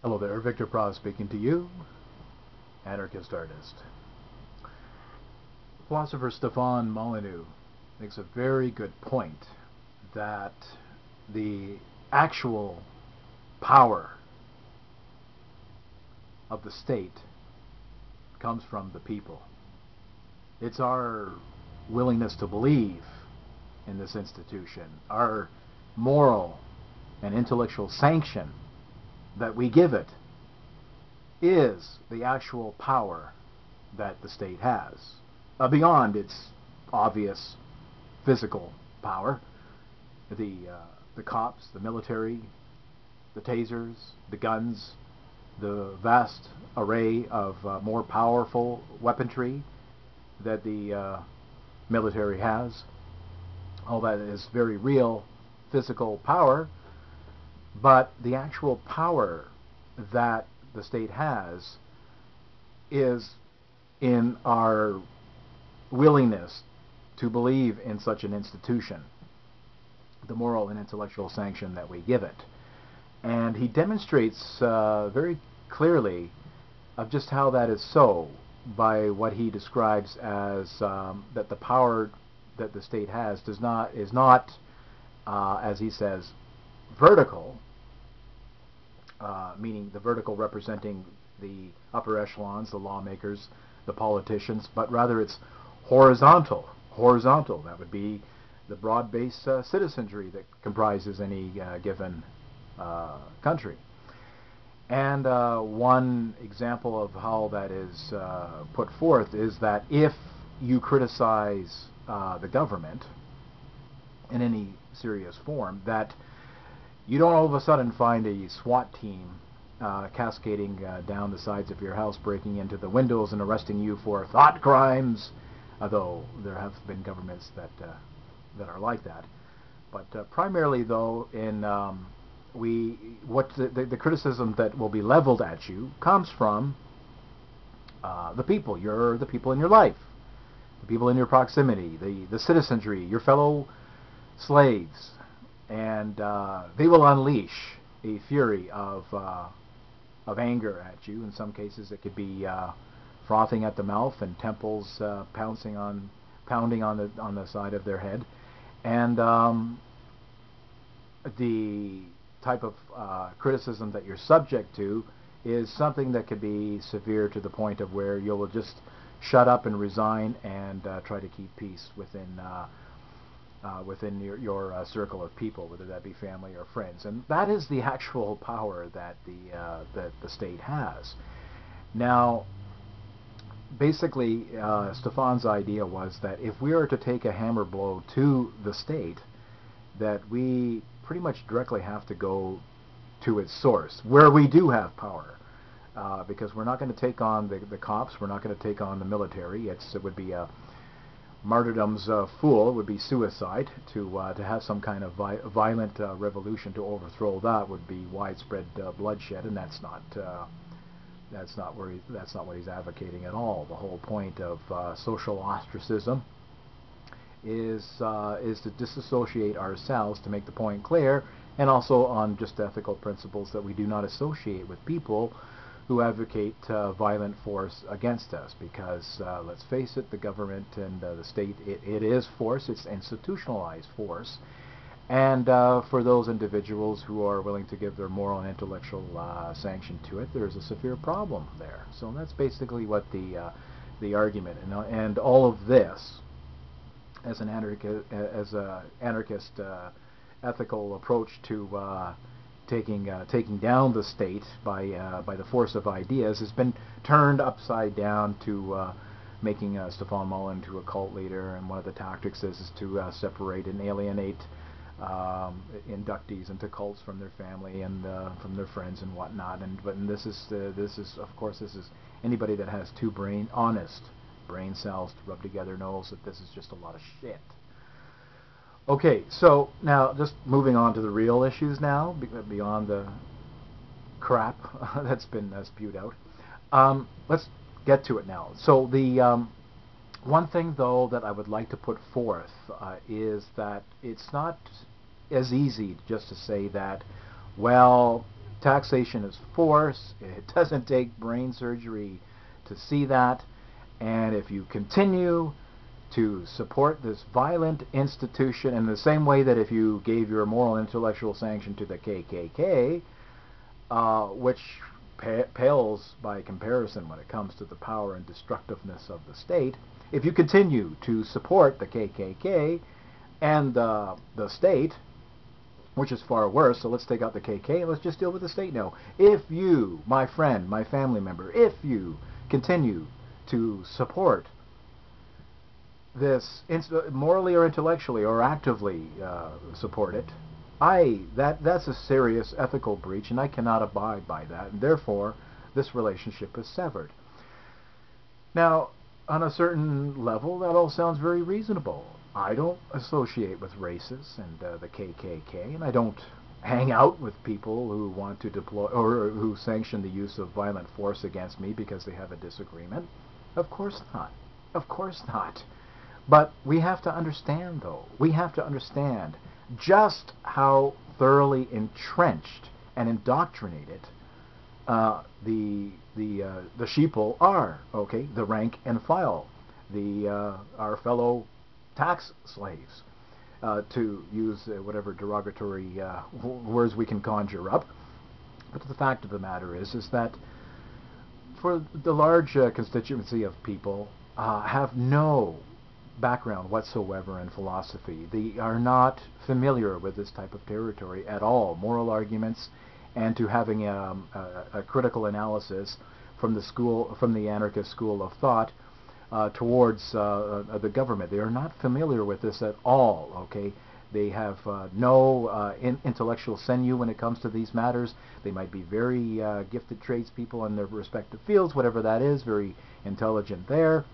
Hello there, Victor Pross speaking to you, anarchist artist. Philosopher Stefan Molyneux makes a very good point that the actual power of the state comes from the people. It's our willingness to believe in this institution, our moral and intellectual sanction that we give it, is the actual power that the state has, beyond its obvious physical power. The cops, the military, the tasers, the guns, the vast array of more powerful weaponry that the military has. All that is very real physical power, but the actual power that the state has is in our willingness to believe in such an institution, the moral and intellectual sanction that we give it. And he demonstrates very clearly of just how that is so by what he describes as that the power that the state has is not as he says, vertical, meaning the vertical representing the upper echelons, the lawmakers, the politicians, but rather it's horizontal. Horizontal, that would be the broad-based citizenry that comprises any given country. And one example of how that is put forth is that if you criticize the government in any serious form, that you don't all of a sudden find a SWAT team cascading down the sides of your house, breaking into the windows and arresting you for thought crimes, although there have been governments that are like that. But primarily, though, in the criticism that will be leveled at you comes from the people. The people in your life, the people in your proximity, the citizenry, your fellow slaves, and they will unleash a fury of anger at you. In some cases, it could be frothing at the mouth and temples pounding on the side of their head, and the type of criticism that you're subject to is something that could be severe to the point of where you will just shut up and resign and try to keep peace within your circle of people, whether that be family or friends. And that is the actual power that the state has. Now, basically, Stefan's idea was that if we are to take a hammer blow to the state, that we pretty much directly have to go to its source, where we do have power. Because we're not going to take on the cops, we're not going to take on the military. It would be a martyrdom's fool. It would be suicide to have some kind of violent revolution to overthrow that. Would be widespread bloodshed, and that's not what he's advocating at all. The whole point of social ostracism is to disassociate ourselves, to make the point clear, and also on just ethical principles that we do not associate with people who advocate violent force against us, because let's face it, the government and the state, it is force, it's institutionalized force, and for those individuals who are willing to give their moral and intellectual sanction to it, there's a severe problem there. So that's basically what the argument, and all of this, as an anarchist ethical approach to taking down the state by the force of ideas, has been turned upside down to making Stefan Molyneux into a cult leader. And one of the tactics is to separate and alienate inductees into cults from their family and from their friends and whatnot. But this is of course, this is anybody that has two honest brain cells to rub together knows that this is just a lot of shit. Okay, so now just moving on to the real issues now, beyond the crap that's been spewed out. Let's get to it now. So the one thing, though, that I would like to put forth is that it's not as easy just to say that, well, Taxation is force. It doesn't take brain surgery to see that. And if you continue to support this violent institution in the same way that if you gave your moral intellectual sanction to the KKK, which pales by comparison when it comes to the power and destructiveness of the state, if you continue to support the KKK and the state, which is far worse, so let's take out the KK and let's just deal with the state now. If you, my friend, my family member, if you continue to support this morally or intellectually or actively support it, that's a serious ethical breach, and I cannot abide by that, and therefore this relationship is severed. Now, on a certain level, that all sounds very reasonable. I don't associate with racists and the KKK, and I don't hang out with people who want to deploy or who sanction the use of violent force against me because they have a disagreement. Of course not. Of course not. But we have to understand, though, we have to understand just how thoroughly entrenched and indoctrinated the sheeple are, okay, the rank and file, our fellow tax slaves, to use whatever derogatory words we can conjure up. But the fact of the matter is that for the large constituency of people have no background whatsoever in philosophy. They are not familiar with this type of territory at all. Moral arguments, and to having a critical analysis from the anarchist school of thought towards the government. They are not familiar with this at all. Okay, they have no intellectual sinew when it comes to these matters. They might be very gifted tradespeople in their respective fields, whatever that is, very intelligent there.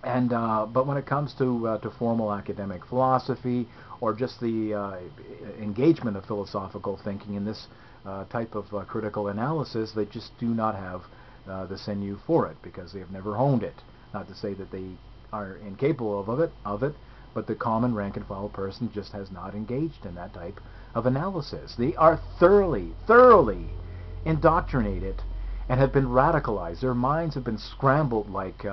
And but when it comes to formal academic philosophy or just the engagement of philosophical thinking in this type of critical analysis, they just do not have the sinew for it because they have never honed it. Not to say that they are incapable of it, but the common rank and file person just has not engaged in that type of analysis. They are thoroughly indoctrinated and have been radicalized. Their minds have been scrambled like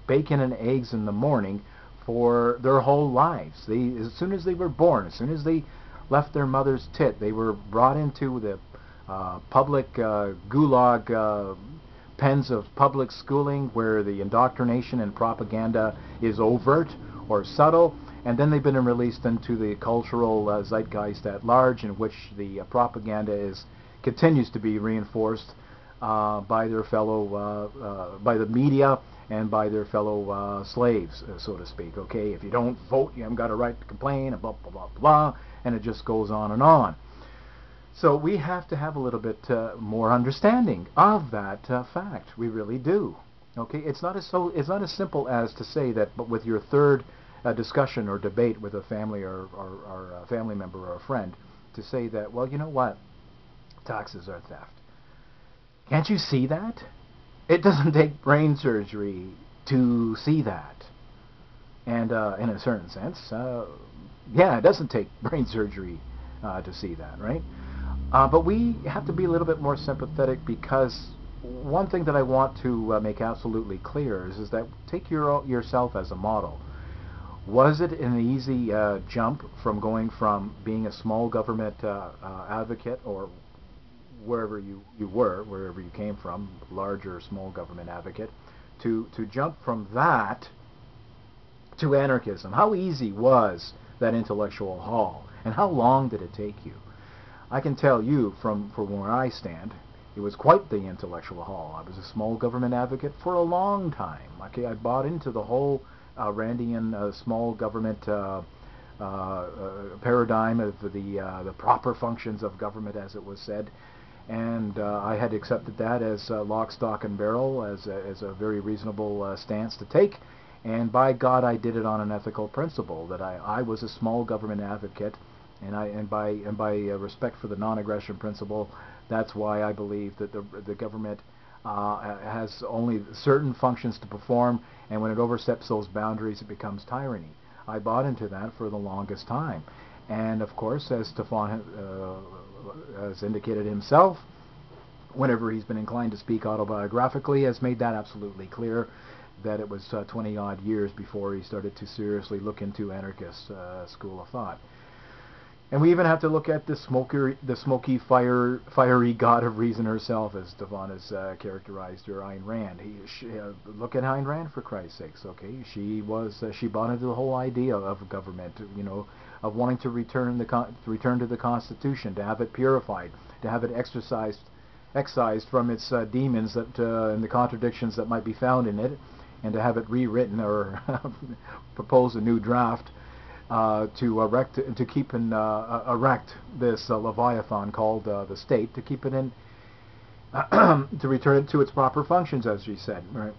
bacon and eggs in the morning for their whole lives. As soon as they were born, as soon as they left their mother's tit, they were brought into the public gulag pens of public schooling where the indoctrination and propaganda is overt or subtle, and then they've been released into the cultural zeitgeist at large, in which the propaganda continues to be reinforced by their fellow, by the media and by their fellow slaves, so to speak. Okay, if you don't vote, you haven't got a right to complain, and blah blah blah blah, and it just goes on and on. So we have to have a little bit more understanding of that fact. We really do. Okay, it's not as simple as to say that, but with your third discussion or debate with a family or a family member or a friend, to say that, well, you know what, taxes are theft. Can't you see that? It doesn't take brain surgery to see that. And in a certain sense, yeah, it doesn't take brain surgery to see that, right? But we have to be a little bit more sympathetic, because one thing that I want to make absolutely clear is that take yourself as a model. Was it an easy jump from going from being a small government advocate, or wherever you were, wherever you came from, large or small government advocate, to jump from that to anarchism? How easy was that intellectual haul, and how long did it take you? I can tell you from where I stand, it was quite the intellectual haul. I was a small government advocate for a long time. Okay, I bought into the whole Randian small government paradigm of the proper functions of government, as it was said, and I had accepted that as lock, stock, and barrel, as a very reasonable stance to take. And by God, I did it on an ethical principle, that I was a small government advocate, and by respect for the non-aggression principle, that's why I believe that the government has only certain functions to perform, and when it oversteps those boundaries, it becomes tyranny. I bought into that for the longest time, and of course, as Stefan as indicated himself, whenever he's been inclined to speak autobiographically, has made that absolutely clear, that it was 20-odd years before he started to seriously look into anarchist school of thought. And we even have to look at the smoky, fiery god of reason herself, as Devon has characterized her, Ayn Rand. Look at Ayn Rand, for Christ's sakes. Okay, she bought into the whole idea of government, of wanting to return to the Constitution, to have it purified, to have it excised from its demons and the contradictions that might be found in it, and to have it rewritten or propose a new draft to keep erect this leviathan called the state, to keep it in, to return it to its proper functions, as she said. Right?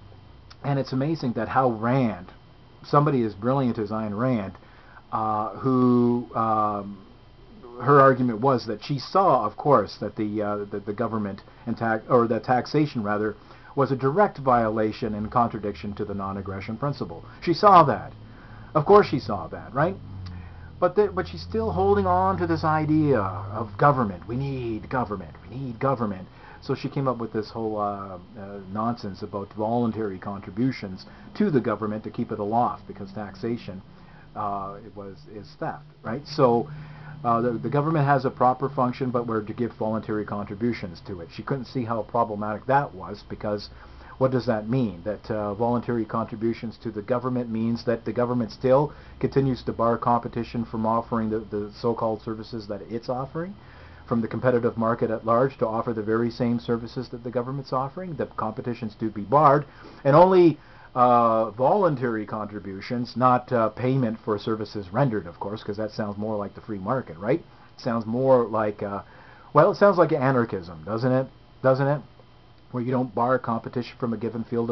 And it's amazing that how Rand, somebody as brilliant as Ayn Rand, who her argument was that she saw, of course, that the government and the taxation rather was a direct violation and contradiction to the non-aggression principle. She saw that. Of course she saw that, right? But she's still holding on to this idea of government. We need government. We need government. So she came up with this whole nonsense about voluntary contributions to the government to keep it aloft, because taxation is theft, right? So the government has a proper function, but we're to give voluntary contributions to it. She couldn't see how problematic that was, because what does that mean? That voluntary contributions to the government means that the government still continues to bar competition from offering the so-called services that it's offering, from the competitive market at large to offer the very same services that the government's offering. The competitions do be barred, and only voluntary contributions, not payment for services rendered, of course, because that sounds more like the free market, right? It sounds more like, well, it sounds like anarchism, doesn't it? Doesn't it? Where you don't bar competition from a given field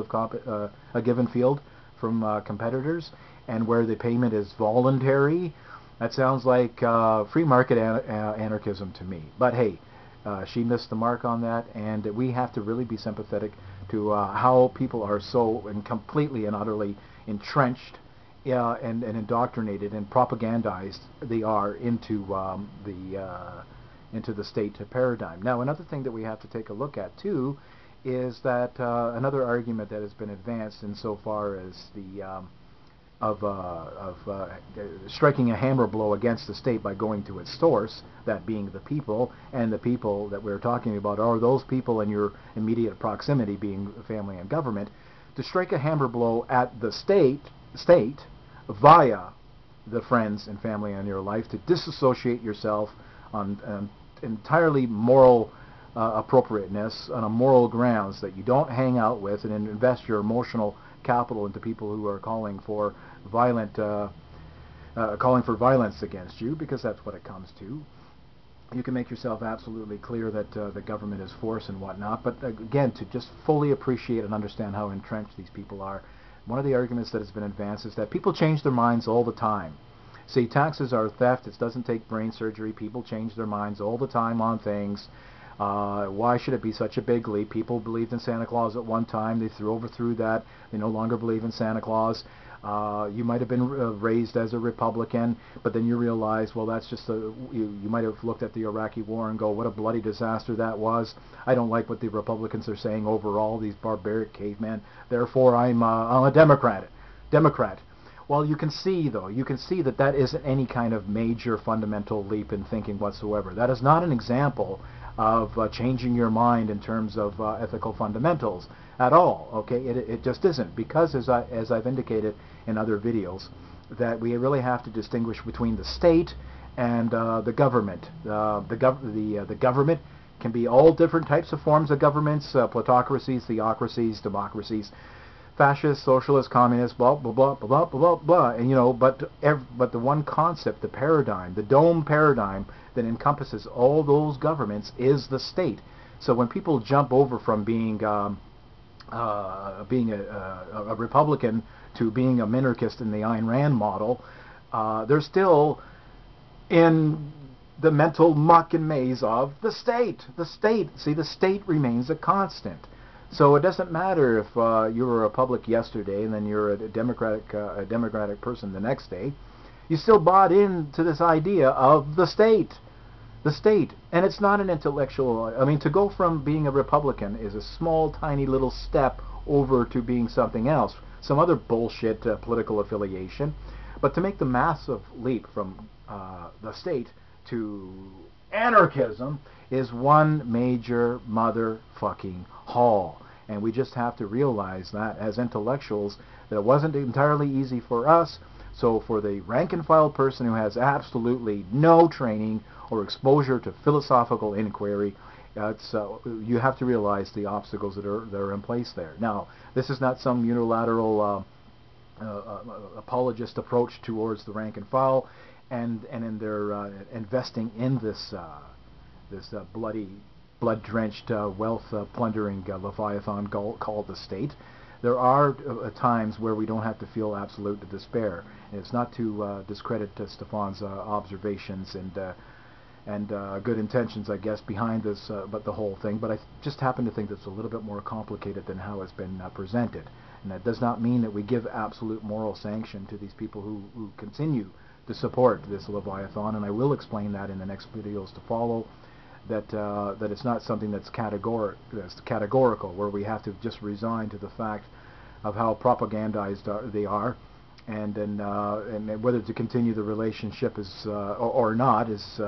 from competitors, and where the payment is voluntary. That sounds like free market anarchism to me. But hey, she missed the mark on that, and we have to really be sympathetic to how people are so completely and utterly entrenched and indoctrinated and propagandized they are into the state paradigm. Now, another thing that we have to take a look at too is that another argument that has been advanced insofar as the striking a hammer blow against the state by going to its source, that being the people, and the people that we're talking about are those people in your immediate proximity, being family and government, to strike a hammer blow at the state via the friends and family in your life, to disassociate yourself on entirely moral appropriateness, on a moral grounds, that you don't hang out with and invest your emotional capital into people who are calling for violence against you, because that's what it comes to. You can make yourself absolutely clear that the government is force and whatnot, but again, to just fully appreciate and understand how entrenched these people are, one of the arguments that has been advanced is that people change their minds all the time. See, taxes are theft. It doesn't take brain surgery. People change their minds all the time on things. Why should it be such a big leap? People believed in Santa Claus at one time. They overthrew that. They no longer believe in Santa Claus. You might have been raised as a Republican, but then you realize, well, that's just you might have looked at the Iraqi war and go, what a bloody disaster that was. I don't like what the Republicans are saying overall, these barbaric cavemen. Therefore, I'm a Democrat. Well, you can see that that isn't any kind of major fundamental leap in thinking whatsoever. That is not an example of changing your mind in terms of ethical fundamentals at all. Okay, it just isn't, because as I've indicated in other videos, that we really have to distinguish between the state and the government. The government can be all different types of forms of governments: plutocracies, theocracies, democracies, fascist, socialist, communist, blah blah blah blah blah blah. And but the one concept, the paradigm, the dome paradigm that encompasses all those governments is the state. So when people jump over from being a Republican to being a minarchist in the Ayn Rand model, they're still in the mental muck and maze of the state. See, the state remains a constant. So it doesn't matter if you were a Republican yesterday and then you're a Democratic person the next day. You still bought into this idea of the state. The state, and it's not an intellectual, I mean, to go from being a Republican is a small, tiny little step over to being something else, some other bullshit political affiliation. But to make the massive leap from the state to anarchism is one major motherfucking haul. And we just have to realize that as intellectuals, that it wasn't entirely easy for us. So for the rank and file person who has absolutely no training or exposure to philosophical inquiry, you have to realize the obstacles that are in place there. Now, this is not some unilateral apologist approach towards the rank and file, and in their investing in this bloody, blood-drenched, wealth-plundering leviathan called the state. There are times where we don't have to feel absolute despair. And it's not to discredit Stefan's observations and good intentions, I guess, behind this, but the whole thing. But I just happen to think that it's a little bit more complicated than how it's been presented. And that does not mean that we give absolute moral sanction to these people who continue to support this leviathan. And I will explain that in the next videos to follow. That it's not something that's categorical, where we have to just resign to the fact of how propagandized they are, and whether to continue the relationship is or not is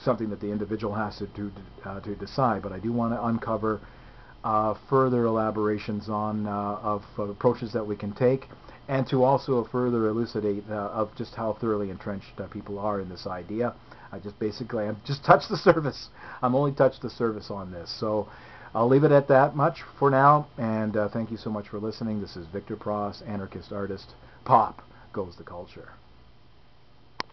something that the individual has to decide. But I do want to uncover further elaborations on of approaches that we can take, and to also further elucidate of just how thoroughly entrenched people are in this idea. I've just touched the surface. I'm only touched the surface on this. So I'll leave it at that much for now. And thank you so much for listening. This is Victor Pross, anarchist artist. Pop goes the culture.